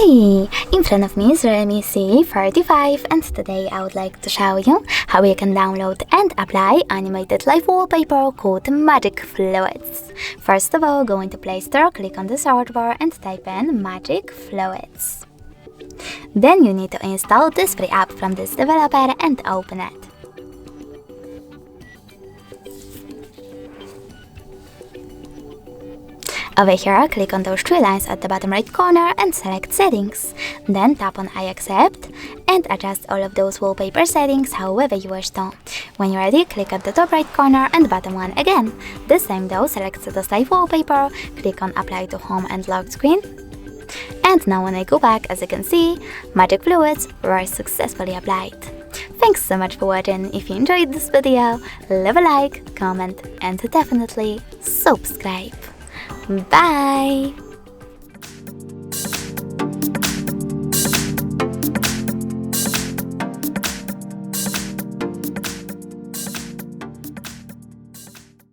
Hi! In front of me is Realme C35, and today I would like to show you how you can download and apply animated live wallpaper called Magic Fluids. First of all, go into Play Store, click on the search bar and type in Magic Fluids. Then you need to install this free app from this developer and open it. Over here, click on those three lines at the bottom right corner and select Settings. Then tap on I accept and adjust all of those wallpaper settings however you wish to. When you're ready, click at the top right corner and bottom one again. This time though, select Set as Live Wallpaper, click on Apply to Home and Lock Screen. And now when I go back, as you can see, Magic Fluids were successfully applied. Thanks so much for watching. If you enjoyed this video, leave a like, comment and definitely subscribe. Bye!